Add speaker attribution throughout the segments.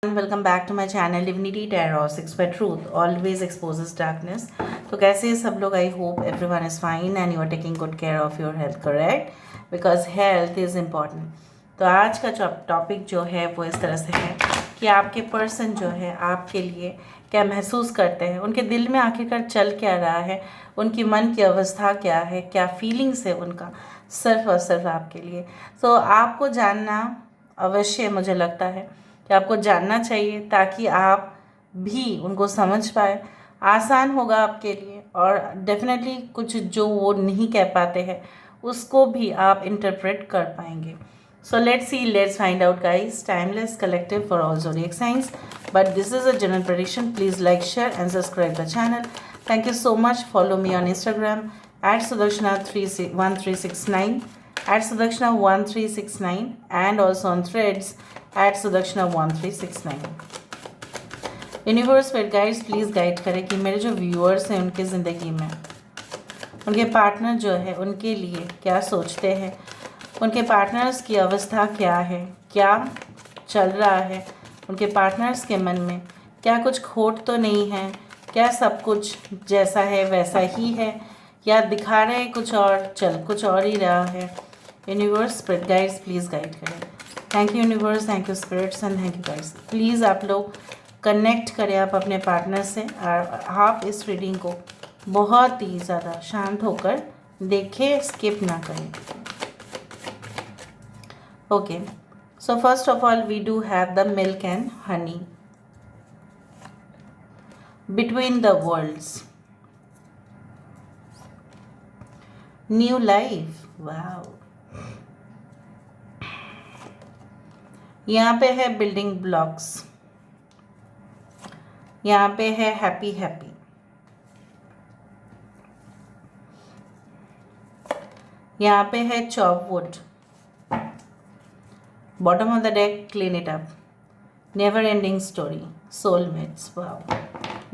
Speaker 1: Welcome back to my channel divinity tarot 6 by truth always exposes darkness. तो कैसे हैं सब लोग? I hope everyone is fine and you are taking good care of your health, correct? Because health is important. तो आज का जो topic जो है वो इस तरह से है कि आपके पर्सन जो है आपके लिए क्या महसूस करते हैं, उनके दिल में आखिरकार चल क्या रहा है, उनकी मन की अवस्था क्या है, क्या फीलिंग्स है उनका, सिर्फ और सिर्फ आपके लिए। तो आपको जानना अवश्य मुझे लगता है कि आपको जानना चाहिए ताकि आप भी उनको समझ पाए, आसान होगा आपके लिए। और डेफिनेटली कुछ जो वो नहीं कह पाते हैं उसको भी आप इंटरप्रेट कर पाएंगे। So let's see, let's find out guys. Timeless collective for all zodiac science, but this is a general prediction. Please like, share and subscribe the channel. Thank you so much. Follow me on Instagram at Sudakshana1369, at Sudakshana1369, and also on Threads at Sudakshana1369. Universe पर guides please guide करें कि मेरे जो viewers हैं उनकी ज़िंदगी में उनके पार्टनर जो है उनके लिए क्या सोचते हैं, उनके पार्टनर्स की अवस्था क्या है, क्या चल रहा है, उनके पार्टनर्स के मन में क्या कुछ खोट तो नहीं है, क्या सब कुछ जैसा है वैसा ही है, या दिखा रहे कुछ और चल कुछ और ही रहा है। Universe spirit guides please guide करें। Thank you universe, thank you spirits and thank you guides. Please आप लोग कनेक्ट करें आप अपने पार्टनर से, और आप इस रीडिंग को बहुत ही ज़्यादा शांत होकर देखें, स्किप ना करें। Okay, so first of all we do have the milk and honey between the worlds. New life, wow. यहाँ पे है बिल्डिंग ब्लॉक्स, यहाँ पे है हैप्पी हैप्पी, यहाँ पे है chop wood, bottom of the deck clean it up, never ending story, soulmates. Wow,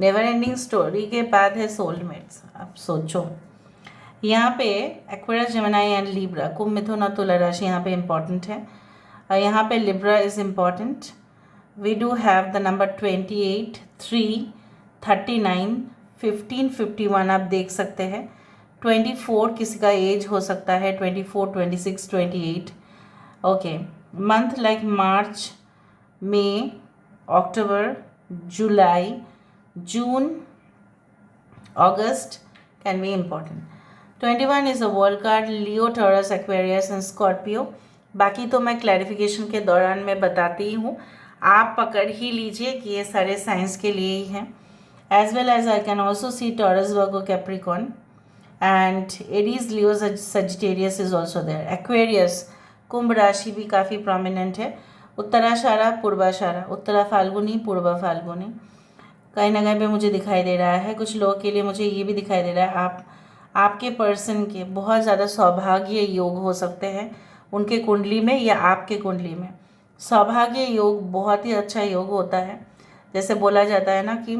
Speaker 1: never ending story के बाद है सोलमेट्स। अब सोचो, यहाँ पे एक्वेरियस, जेमिनी एंड लिब्रा, कुंभ, मिथुन और तुला राशि यहाँ पे इम्पॉर्टेंट है, और यहाँ पे Libra is important. We do have the number 28, 3, 39, 15, 51 आप देख सकते हैं। 24 किसी का एज हो सकता है, 24, 26, 28। Okay, month like March, May, October, July, June, August can be important. 21 is a world card, Leo, Taurus, Aquarius and Scorpio. बाकी तो मैं क्लैरिफिकेशन के दौरान मैं बताती ही हूँ, आप पकड़ ही लीजिए कि ये सारे साइंस के लिए ही हैं। As well as I can also see Taurus, Virgo, Capricorn and Aries, Leo, Sagittarius is also there. Aquarius, कुंभ राशि भी काफ़ी प्रोमिनेंट है। उत्तराषाढ़ा, पूर्वाषाढ़ा, उत्तरा फाल्गुनी, पूर्वा फाल्गुनी कहीं ना कहीं पे मुझे दिखाई दे रहा है। कुछ लोगों के लिए मुझे ये भी दिखाई दे रहा है आपके पर्सन के बहुत ज़्यादा सौभाग्य योग हो सकते हैं उनके कुंडली में या आपके कुंडली में। सौभाग्य योग बहुत ही अच्छा योग होता है। जैसे बोला जाता है ना कि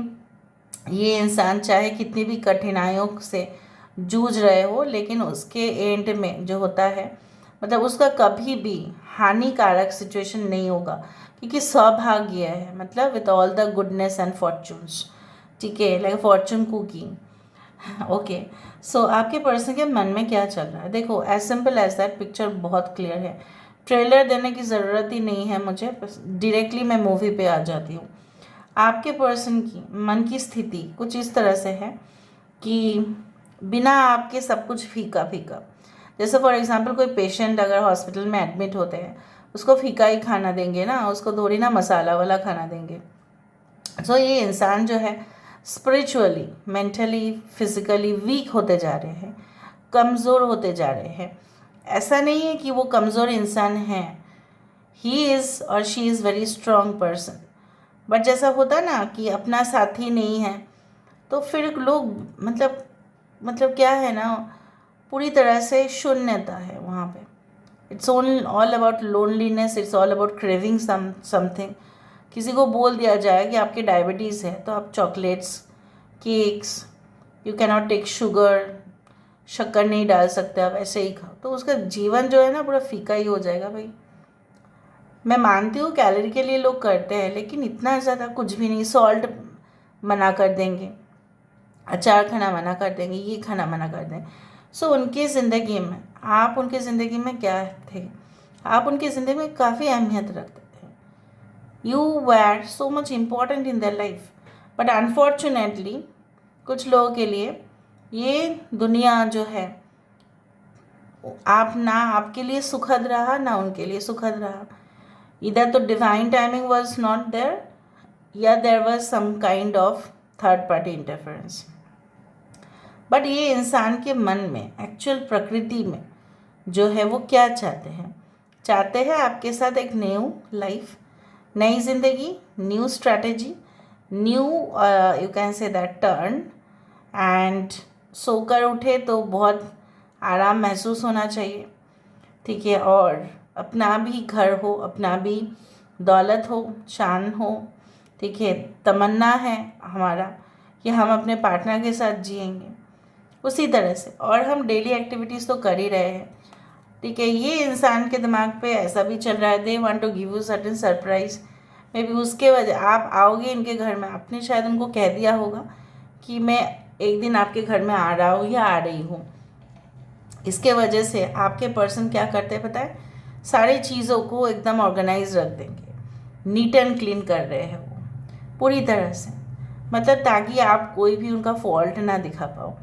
Speaker 1: ये इंसान चाहे कितनी भी कठिनाइयों से जूझ रहे हो, लेकिन उसके एंड में जो होता है, मतलब उसका कभी भी हानिकारक सिचुएशन नहीं होगा, क्योंकि सौभाग्य है, मतलब with all the goodness and fortunes. ठीक है, लाइक फॉर्चून कुकिंग। ओके, सो आपके पर्सन के मन में क्या चल रहा है, देखो as simple as that, picture बहुत क्लियर है। ट्रेलर देने की ज़रूरत ही नहीं है मुझे, डायरेक्टली मैं मूवी पे आ जाती हूँ। आपके पर्सन की मन की स्थिति कुछ इस तरह से है कि बिना आपके सब कुछ फीका फीका। जैसे फॉर एग्जांपल कोई पेशेंट अगर हॉस्पिटल में एडमिट होते हैं, उसको फीका ही खाना देंगे ना, उसको थोड़ी ना मसाला वाला खाना देंगे। सो ये इंसान जो है स्पिरिचुअली, मेंटली, फिजिकली वीक होते जा रहे हैं, कमज़ोर होते जा रहे हैं। ऐसा नहीं है कि वो कमज़ोर इंसान है, ही इज़ और she is very strong person. But जैसा होता ना कि अपना साथी नहीं है, तो फिर लोग मतलब क्या है ना, पूरी तरह से शून्यता है वहाँ पे। It's all about loneliness, it's all about craving something. किसी को बोल दिया जाए कि आपके डायबिटीज़ है तो आप chocolates, cakes, you cannot take sugar, शक्कर नहीं डाल सकते आप, ऐसे ही खाओ, तो उसका जीवन जो है ना पूरा फीका ही हो जाएगा भाई। मैं मानती हूँ कैलोरी के लिए लोग करते हैं, लेकिन इतना ज़्यादा कुछ भी नहीं। सॉल्ट मना कर देंगे, अचार खाना मना कर देंगे, ये खाना मना कर देंगे। सो उनकी ज़िंदगी में, आप उनकी ज़िंदगी में क्या थे? आप उनकी ज़िंदगी में काफ़ी अहमियत रखते थे। You were so much important in their life. But unfortunately कुछ लोगों के लिए ये दुनिया जो है, आप ना आपके लिए सुखद रहा ना उनके लिए सुखद रहा। इधर तो divine timing was not there, या there was some kind of third party interference. But ये इंसान के मन में, एक्चुअल प्रकृति में जो है वो क्या चाहते हैं आपके साथ एक न्यू लाइफ, नई ज़िंदगी, new strategy, new you can say that turn. And सोकर उठे तो बहुत आराम महसूस होना चाहिए, ठीक है। और अपना भी घर हो, अपना भी दौलत हो, शान हो, ठीक है। तमन्ना है हमारा कि हम अपने पार्टनर के साथ जिएंगे उसी तरह से, और हम डेली एक्टिविटीज़ तो कर ही रहे हैं, ठीक है। ये इंसान के दिमाग पे ऐसा भी चल रहा है, they want to give you certain surprise. Maybe उसके वजह आप आओगे इनके घर में, आपने शायद उनको कह दिया होगा कि मैं एक दिन आपके घर में आ रहा हूँ या आ रही हूँ। इसके वजह से आपके पर्सन क्या करते हैं पता है? सारी चीज़ों को एकदम ऑर्गेनाइज रख देंगे, नीट एंड क्लीन कर रहे हैं वो पूरी तरह से, मतलब ताकि आप कोई भी उनका फॉल्ट ना दिखा पाओ।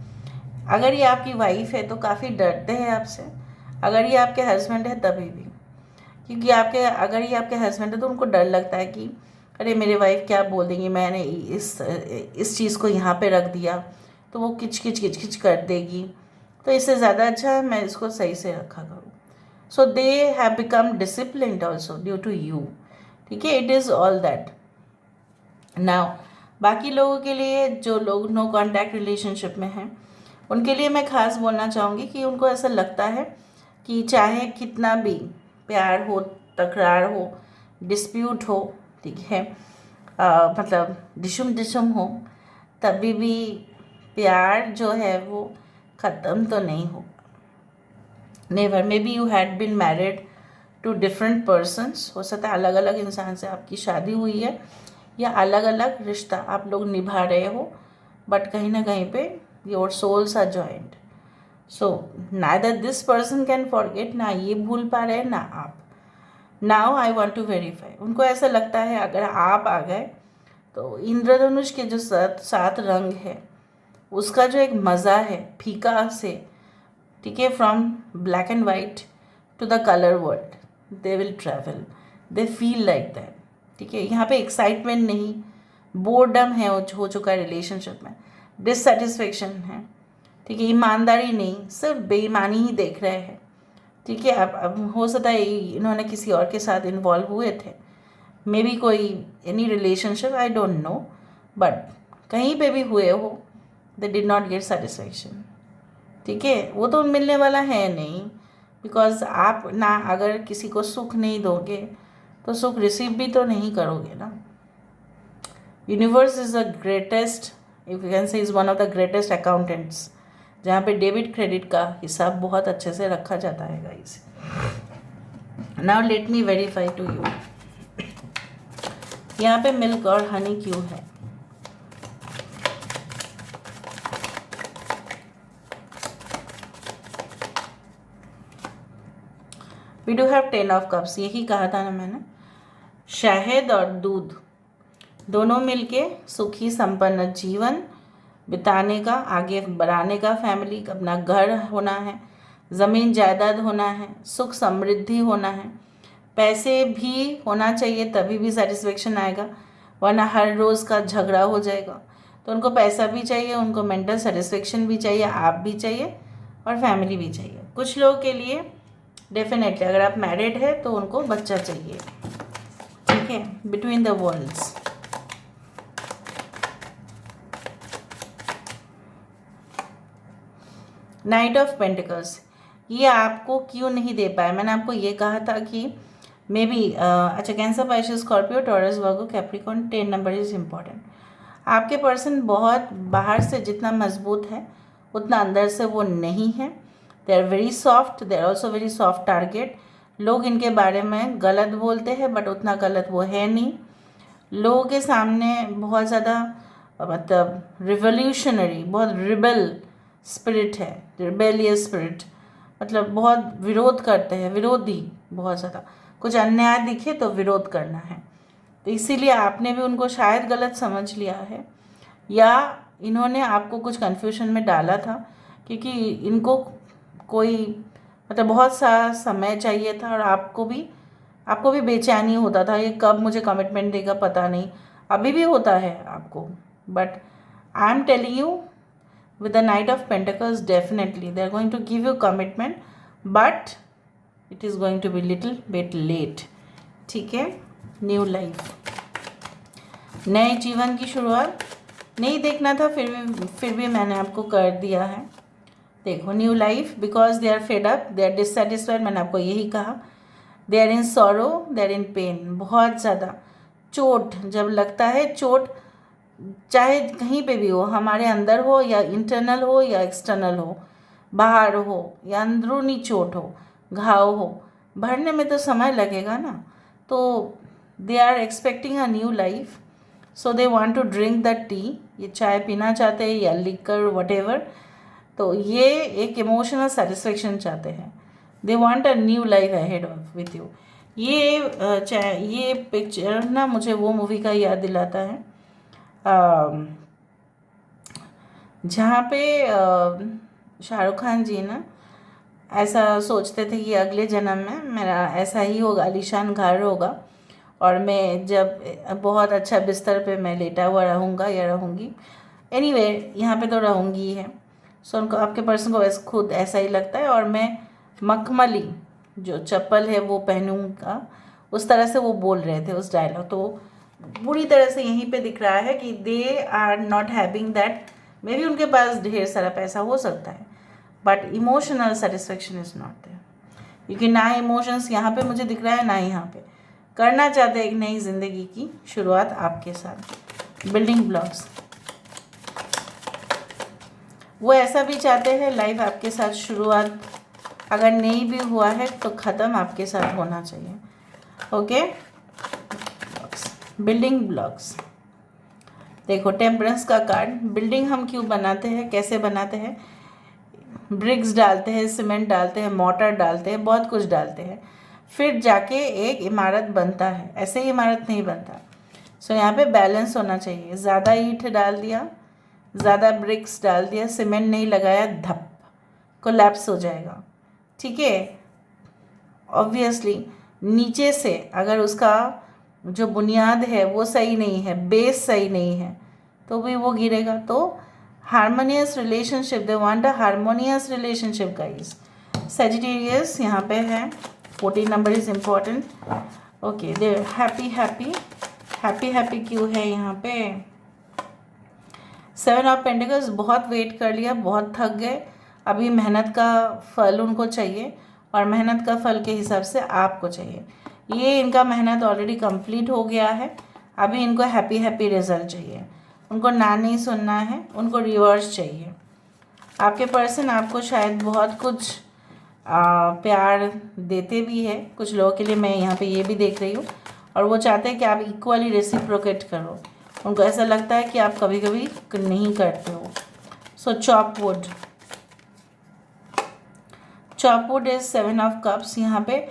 Speaker 1: अगर ये आपकी वाइफ है तो काफ़ी डरते हैं आपसे, अगर ये आपके हस्बैंड है तभी भी, क्योंकि अगर ये आपके हस्बैंड है तो उनको डर लगता है कि अरे मेरे वाइफ क्या बोल देंगी, मैंने इस चीज़ को यहाँ पे रख दिया तो वो किच किच कर देगी, तो इससे ज़्यादा अच्छा है मैं इसको सही से रखा करूँ। So they have become disciplined also due to you, ठीक है। It is all that. Now बाकी लोगों के लिए, जो लोग नो कॉन्टैक्ट रिलेशनशिप में हैं, उनके लिए मैं खास बोलना चाहूँगी कि उनको ऐसा लगता है कि चाहे कितना भी प्यार हो, तकरार हो, डिस्प्यूट हो, ठीक है, मतलब डिशुम हो, तभी भी प्यार जो है वो ख़त्म तो नहीं होगा। Never. Maybe you had been married to different persons, हो सकता है अलग अलग इंसान से आपकी शादी हुई है, या अलग अलग रिश्ता आप लोग निभा रहे हो, बट कहीं ना कहीं पे your souls are joint. So neither this person can forget, ना ये भूल पा रहे हैं ना आप। Now I want to verify. उनको ऐसा लगता है अगर आप आ गए तो इंद्रधनुष के जो 7 रंग है उसका जो एक मज़ा है फीका से, ठीक है, from black and white to the colour world, they will travel, they feel like that, ठीक है। यहाँ पे एक्साइटमेंट नहीं, बोर्डम है हो चुका है रिलेशनशिप में, डिससेटिस्फेक्शन है, ठीक है, ईमानदारी नहीं, सिर्फ बेईमानी ही देख रहे हैं, ठीक है। अब हो सकता है इन्होंने किसी और के साथ इन्वॉल्व हुए थे, मे बी कोई any relationship, I don't know, but कहीं पे भी हुए हो, they did not gate satisfaction, ठीक है। वो तो मिलने वाला है नहीं, बिकॉज आप ना अगर किसी को सुख नहीं दोगे तो सुख रिसीव भी तो नहीं करोगे ना। Universe is the greatest, if you can say is one of the greatest accountants, जहाँ पे डेबिट क्रेडिट का हिसाब बहुत अच्छे से रखा जाता है guys. Now let me verify to you, यहाँ पे मिल्क और हनी क्यों है? We do have 10 of cups, यही कहा था ना मैंने। शहद और दूध दोनों मिलके सुखी संपन्न जीवन बिताने का, आगे बढ़ाने का, फैमिली, अपना घर होना है, ज़मीन जायदाद होना है, सुख समृद्धि होना है, पैसे भी होना चाहिए तभी भी सेटिस्फेक्शन आएगा, वरना हर रोज़ का झगड़ा हो जाएगा। तो उनको पैसा भी चाहिए, उनको मेंटल सेटिस्फेक्शन भी चाहिए, आप भी चाहिए और फैमिली भी चाहिए। कुछ लोगों के लिए डेफिनेटली अगर आप मैरिड है तो उनको बच्चा चाहिए, ठीक है, between the worlds. Knight of pentacles, ये आपको क्यों नहीं दे पाया? मैंने आपको ये कहा था कि मे बी अच्छा, cancer, Pisces, Scorpio, taurus, Virgo, Capricorn, 10 number is important. आपके पर्सन बहुत बाहर से जितना मजबूत है उतना अंदर से वो नहीं है। They are very soft, they are also very soft target, लोग इनके बारे में गलत बोलते हैं बट उतना गलत वो है नहीं। लोगों के सामने बहुत ज़्यादा मतलब रिवोल्यूशनरी, बहुत रिबल स्पिरिट है, रिबेलियस स्पिरिट, मतलब बहुत विरोध करते हैं, विरोधी बहुत ज़्यादा, कुछ अन्याय दिखे तो विरोध करना है। तो इसीलिए आपने भी उनको शायद गलत समझ लिया है, या इन्होंने आपको कुछ कन्फ्यूजन में डाला था, क्योंकि इनको कोई मतलब बहुत सा समय चाहिए था, और आपको भी बेचैनी होता था, ये कब मुझे कमिटमेंट देगा पता नहीं, अभी भी होता है आपको। But I am telling you, with the Knight of Pentacles, definitely they are going to give you commitment, but it is going to be little bit late। ठीक है, न्यू लाइफ, नए जीवन की शुरुआत। नहीं देखना था फिर भी मैंने आपको कर दिया है। देखो, new life, because they are fed up, they are dissatisfied, मैंने आपको यही कहा। They are in sorrow, they are in pain, बहुत ज़्यादा चोट जब लगता है, चोट चाहे कहीं पे भी हो, हमारे अंदर हो या इंटरनल हो या एक्सटर्नल हो, बाहर हो या अंदरूनी चोट हो, घाव हो, भरने में तो समय लगेगा ना। तो they are expecting a new life, so they want to drink the tea, ये चाय पीना चाहते हैं या लिकर वटेवर। तो ये एक इमोशनल सेटिस्फेक्शन चाहते हैं, they want a new life ahead of with you. ये पिक्चर ना मुझे वो मूवी का याद दिलाता है जहाँ पे शाहरुख खान जी ना ऐसा सोचते थे कि अगले जन्म में मेरा ऐसा ही होगा, आलीशान घर होगा, और मैं जब बहुत अच्छा बिस्तर पे मैं लेटा हुआ रहूँगा या रहूँगी, एनीवे यहाँ पे तो रहूँगी ही है। सो उनको, आपके पर्सन को वैसे खुद ऐसा ही लगता है, और मैं मखमली जो चप्पल है वो पहनूँगा, उस तरह से वो बोल रहे थे उस डायलॉग। तो पूरी तरह से यहीं पे दिख रहा है कि they are not having that, maybe उनके पास ढेर सारा पैसा हो सकता है but emotional satisfaction is not there, क्योंकि ना इमोशंस यहाँ पे मुझे दिख रहा है ना यहाँ पे। करना चाहते हैं एक नई ज़िंदगी की शुरुआत आपके साथ, बिल्डिंग ब्लॉक्स। वो ऐसा भी चाहते हैं लाइफ आपके साथ शुरुआत अगर नहीं भी हुआ है तो ख़त्म आपके साथ होना चाहिए। Okay, building blocks. देखो, टेम्परेंस का कार्ड, बिल्डिंग हम क्यों बनाते हैं, कैसे बनाते हैं, ब्रिक्स डालते हैं, सीमेंट डालते हैं, मोटर डालते हैं, बहुत कुछ डालते हैं, फिर जाके एक इमारत बनता है। ऐसे ही इमारत नहीं बनता। सो यहाँ पे बैलेंस होना चाहिए, ज़्यादा ईंट डाल दिया, ज़्यादा ब्रिक्स डाल दिया, सीमेंट नहीं लगाया, धप कोलैप्स हो जाएगा। ठीक है, ऑब्वियसली नीचे से अगर उसका जो बुनियाद है वो सही नहीं है, बेस सही नहीं है, तो भी वो गिरेगा। तो harmonious relationship, they want a harmonious relationship guys. Sagittarius यहाँ पे है, 14 number is important. Okay, they happy happy happy happy क्यों है यहाँ पे। 7 ऑफ पेंटिकल्स, बहुत वेट कर लिया, बहुत थक गए, अभी मेहनत का फल उनको चाहिए, और मेहनत का फल के हिसाब से आपको चाहिए। ये इनका मेहनत ऑलरेडी कंप्लीट हो गया है, अभी इनको हैप्पी हैप्पी रिजल्ट चाहिए, उनको ना नहीं सुनना है, उनको रिवर्स चाहिए। आपके पर्सन आपको शायद बहुत कुछ प्यार देते भी है, कुछ लोगों के लिए मैं यहाँ पे ये भी देख रही हूँ, और वो चाहते हैं कि आप इक्वली रेसिप्रोकेट करो। उनको ऐसा लगता है कि आप कभी कभी नहीं करते हो। सो चॉपवुड, चॉपवुड इज 7 ऑफ कप्स। यहाँ पे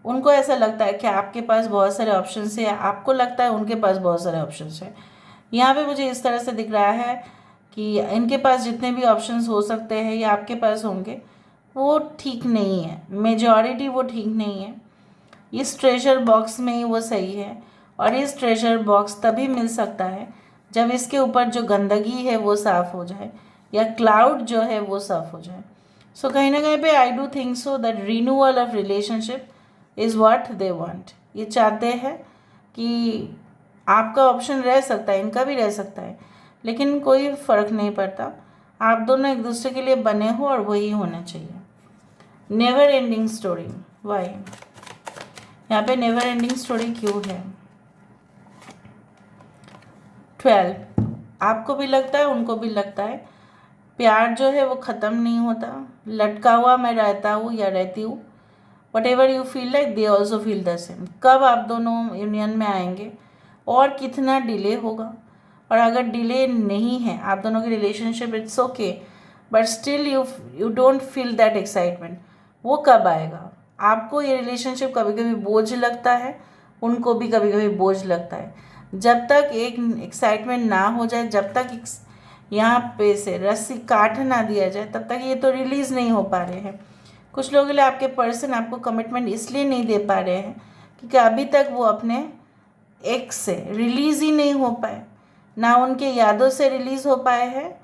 Speaker 1: उनको ऐसा लगता है कि आपके पास बहुत सारे ऑप्शंस हैं, आपको लगता है उनके पास बहुत सारे ऑप्शंस हैं। यहाँ पे मुझे इस तरह से दिख रहा है कि इनके पास जितने भी ऑप्शंस हो सकते हैं या आपके पास होंगे वो ठीक नहीं है, मेजॉरिटी वो ठीक नहीं है। इस ट्रेजर बॉक्स में ही वो सही है, और इस ट्रेजर बॉक्स तभी मिल सकता है जब इसके ऊपर जो गंदगी है वो साफ़ हो जाए, या क्लाउड जो है वो साफ़ हो जाए। सो कहीं ना कहीं पे I do think so that renewal of relationship is what they want. ये चाहते हैं कि आपका ऑप्शन रह सकता है, इनका भी रह सकता है, लेकिन कोई फ़र्क नहीं पड़ता, आप दोनों एक दूसरे के लिए बने हो और वही होना चाहिए। नेवर एंडिंग स्टोरी, वाई यहाँ पे नेवर एंडिंग स्टोरी क्यों है। 12, आपको भी लगता है उनको भी लगता है, प्यार जो है वो ख़त्म नहीं होता, लटका हुआ मैं रहता हूँ या रहती हूँ, what ever you feel like they also feel the same. कब आप दोनों यूनियन में आएंगे और कितना डिले होगा, और अगर डिले नहीं है आप दोनों की relationship, it's okay, but still you don't feel that excitement, वो कब आएगा? आपको ये रिलेशनशिप कभी कभी बोझ लगता है, उनको भी कभी कभी बोझ लगता है। जब तक एक एक्साइटमेंट ना हो जाए, जब तक यहाँ पे से रस्सी काट ना दिया जाए, तब तक ये तो रिलीज़ नहीं हो पा रहे हैं। कुछ लोगों के लिए आपके पर्सन आपको कमिटमेंट इसलिए नहीं दे पा रहे हैं क्योंकि अभी तक वो अपने एक्स से रिलीज़ ही नहीं हो पाए, ना उनके यादों से रिलीज़ हो पाए हैं,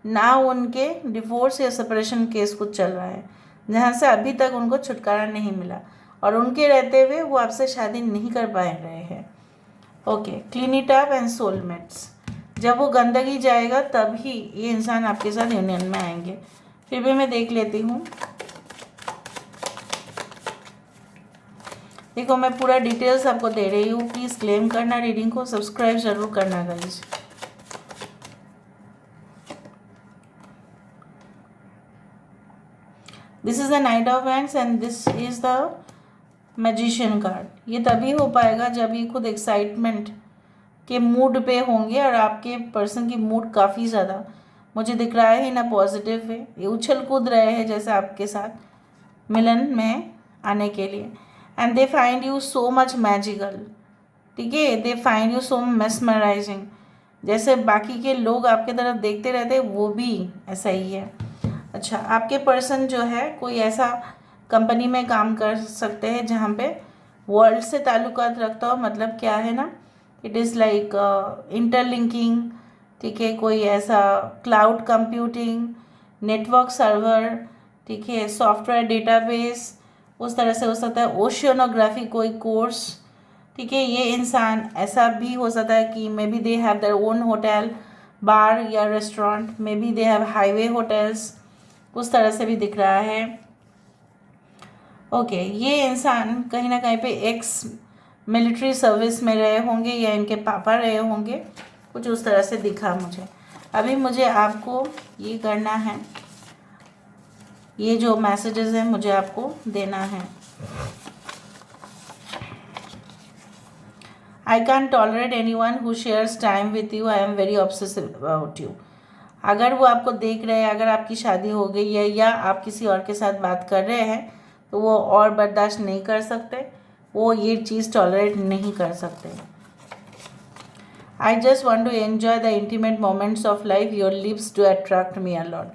Speaker 1: ना उनके डिवोर्स या सेपरेशन केस कुछ चल रहा है जहाँ से अभी तक उनको छुटकारा नहीं मिला, और उनके रहते हुए वो आपसे शादी नहीं कर पा रहे हैं। Okay, clean it up and soulmates. जब वो गंदगी जाएगा तभी ये इंसान आपके साथ यूनियन में आएंगे। फिर भी मैं देख लेती हूँ। देखो, मैं पूरा डिटेल्स आपको दे रही हूँ, प्लीज़ क्लेम करना रीडिंग को, सब्सक्राइब जरूर करना guys. This is the night of wands and this is the magician card. ये तभी हो पाएगा जब ये खुद एक्साइटमेंट के मूड पे होंगे, और आपके पर्सन की मूड काफ़ी ज़्यादा मुझे दिख रहा है इन अ पॉजिटिव वे। ये उछल कूद रहे हैं जैसे आपके साथ मिलन में आने के लिए, and they find you so much magical. ठीक है, they find you so mesmerising. जैसे बाकी के लोग आपके तरफ देखते रहते हैं, वो भी ऐसा ही है। अच्छा, आपके पर्सन जो है कोई ऐसा कंपनी में काम कर सकते हैं जहाँ पे वर्ल्ड से ताल्लुकात रखता हो। मतलब क्या है ना, इट इज़ लाइक इंटरलिंकिंग। ठीक है, कोई ऐसा क्लाउड कंप्यूटिंग, नेटवर्क सर्वर, ठीक है, सॉफ्टवेयर डेटाबेस, उस तरह से हो सकता है। ओशियोनोग्राफी कोई कोर्स, ठीक है। ये इंसान ऐसा भी हो सकता है कि maybe they have their own hotel, bar या restaurant, maybe they have highway hotels, उस तरह से भी दिख रहा है। ओके, ये इंसान कहीं ना कहीं पे एक्स मिलिट्री सर्विस में रहे होंगे या इनके पापा रहे होंगे, कुछ उस तरह से दिखा मुझे। अभी मुझे आपको ये करना है, ये जो मैसेजेस हैं मुझे आपको देना है। I can't tolerate anyone who shares time with you. I am very obsessive about you. अगर वो आपको देख रहे हैं, अगर आपकी शादी हो गई है या आप किसी और के साथ बात कर रहे हैं, तो वो और बर्दाश्त नहीं कर सकते, वो ये चीज़ टॉलरेट नहीं कर सकते। I just want to enjoy the intimate moments of life. Your lips do attract me a lot.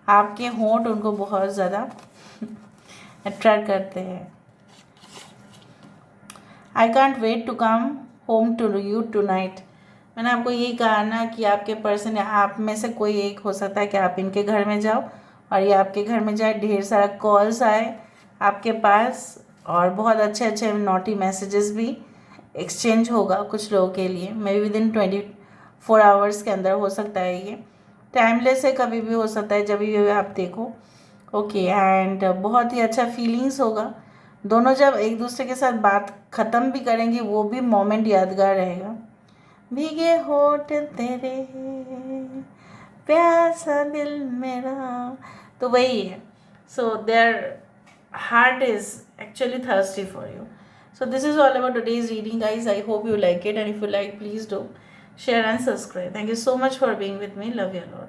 Speaker 1: आपके होंठ उनको बहुत ज़्यादा अट्रैक्ट करते हैं। I can't wait to come home to you tonight. मैंने आपको यही कहा ना कि आपके पर्सन या आप में से कोई एक हो सकता है कि आप इनके घर में जाओ और ये आपके घर में जाए, ढेर सारा कॉल्स आए आपके पास, और बहुत अच्छे अच्छे नोटी मैसेजेस भी एक्सचेंज होगा कुछ लोगों के लिए। मे बी विदिन 24 आवर्स के अंदर हो सकता है, ये टाइमलेस है, कभी भी हो सकता है, जब भी आप देखो। ओके, एंड बहुत ही अच्छा फीलिंग्स होगा। दोनों जब एक दूसरे के साथ बात ख़त्म भी करेंगे, वो भी मोमेंट यादगार रहेगा। भीगे होठ तेरे, प्यासा दिल मेरा, तो वही है। So their heart is actually thirsty for you. So this is all about today's reading, guys. I hope you like it, and if you like, please do share and subscribe. Thank you so much for being with me. Love you a lot.